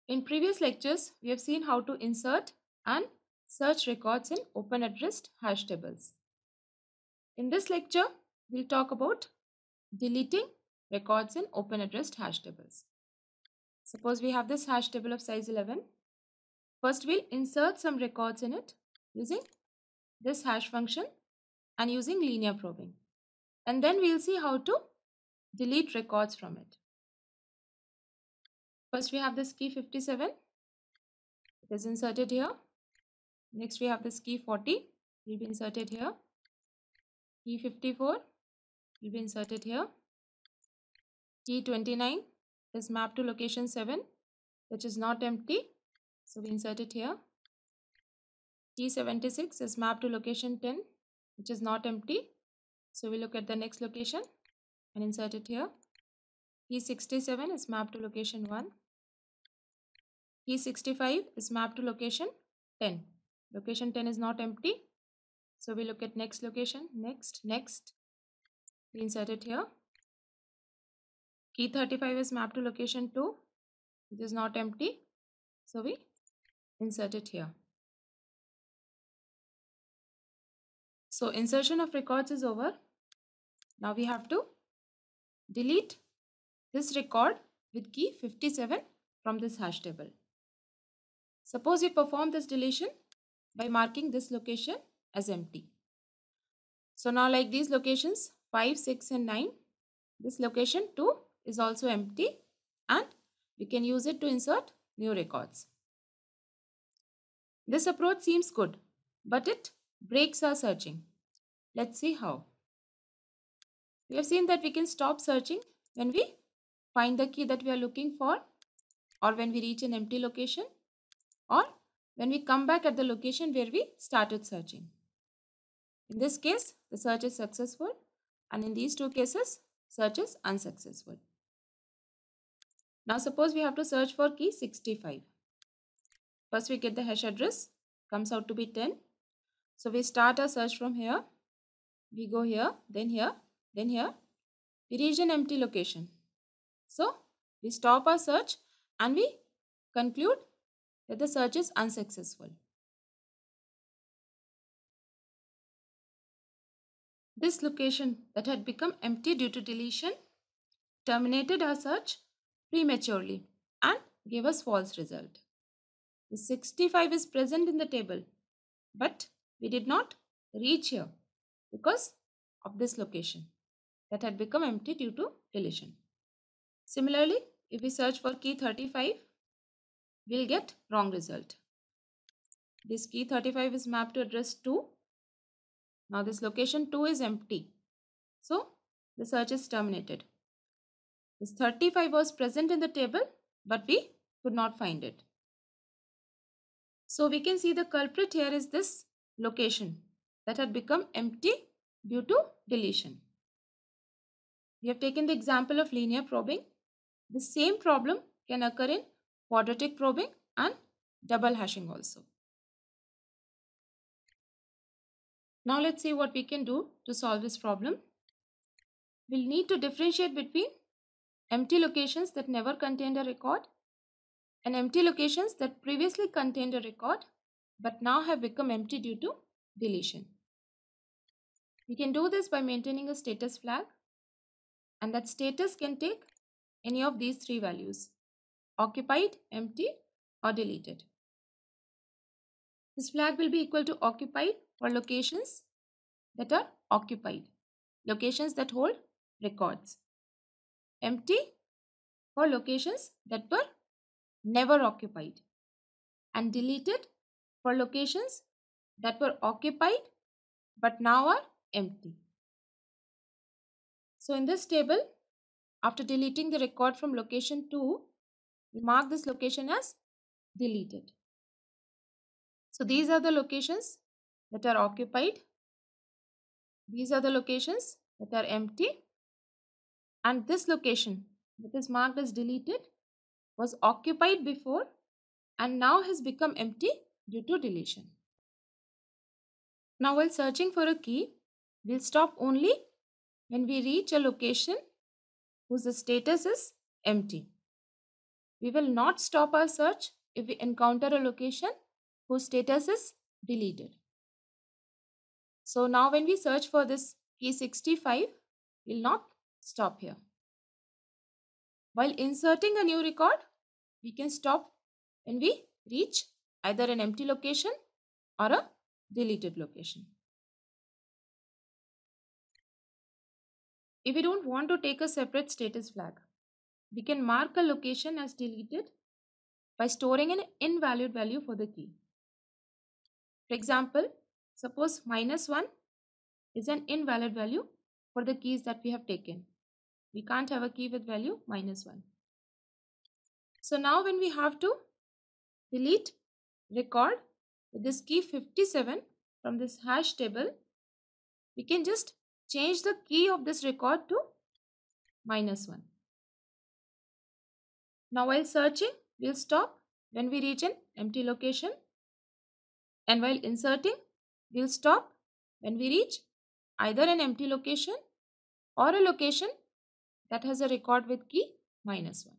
In previous lectures, we have seen how to insert and search records in open addressed hash tables. In this lecture, we'll talk about deleting records in open addressed hash tables. Suppose we have this hash table of size 11. First, we'll insert some records in it using this hash function and using linear probing. And then we'll see how to delete records from it. First, we have this key 57. It is inserted here. Next, we have this key 40. Will be inserted here. Key 54 will be inserted here. Key 29 is mapped to location 7, which is not empty. So we insert it here. Key 76 is mapped to location 10, which is not empty. So we look at the next location and insert it here. Key 67 is mapped to location 1. Key 65 is mapped to location 10. Location 10 is not empty. So we look at next location, next. We insert it here. Key 35 is mapped to location 2. It is not empty. So we insert it here. So insertion of records is over. Now we have to delete this record with key 57 from this hash table. Suppose we perform this deletion by marking this location as empty. So now, like these locations 5, 6 and 9, this location 2 is also empty and we can use it to insert new records. This approach seems good, but it breaks our searching. Let's see how. We have seen that we can stop searching when we find the key that we are looking for, or when we reach an empty location, or when we come back at the location where we started searching. In this case, the search is successful, and in these two cases, search is unsuccessful. Now suppose we have to search for key 65. First we get the hash address, comes out to be 10. So we start our search from here. We go here, then here, then here. We reach an empty location. So we stop our search and we conclude that the search is unsuccessful. This location that had become empty due to deletion terminated our search prematurely and gave us false result. The 65 is present in the table, but we did not reach here because of this location that had become empty due to deletion. Similarly, if we search for key 35, we'll get wrong result. This key 35 is mapped to address 2. Now this location 2 is empty. So the search is terminated. This 35 was present in the table, but we could not find it. So we can see the culprit here is this location that had become empty due to deletion. We have taken the example of linear probing. The same problem can occur in quadratic probing and double hashing also. Now let's see what we can do to solve this problem. We'll need to differentiate between empty locations that never contained a record and empty locations that previously contained a record but now have become empty due to deletion. We can do this by maintaining a status flag, and that status can take any of these three values: occupied, empty or deleted. This flag will be equal to occupied for locations that are occupied, locations that hold records. Empty for locations that were never occupied, and deleted for locations that were occupied but now are empty. So in this table, after deleting the record from location 2, we mark this location as deleted. So these are the locations that are occupied. These are the locations that are empty. And this location that is marked as deleted was occupied before and now has become empty due to deletion. Now while searching for a key, we'll stop only when we reach a location whose status is empty. We will not stop our search if we encounter a location whose status is deleted. So now when we search for this key 65, we'll not stop here. While inserting a new record, we can stop when we reach either an empty location or a deleted location. If we don't want to take a separate status flag, we can mark a location as deleted by storing an invalid value for the key. For example, suppose -1 is an invalid value for the keys that we have taken. We can't have a key with value -1. So now when we have to delete record with this key 57 from this hash table, we can just change the key of this record to -1. Now while searching, we'll stop when we reach an empty location, and while inserting, we'll stop when we reach either an empty location or a location that has a record with key -1.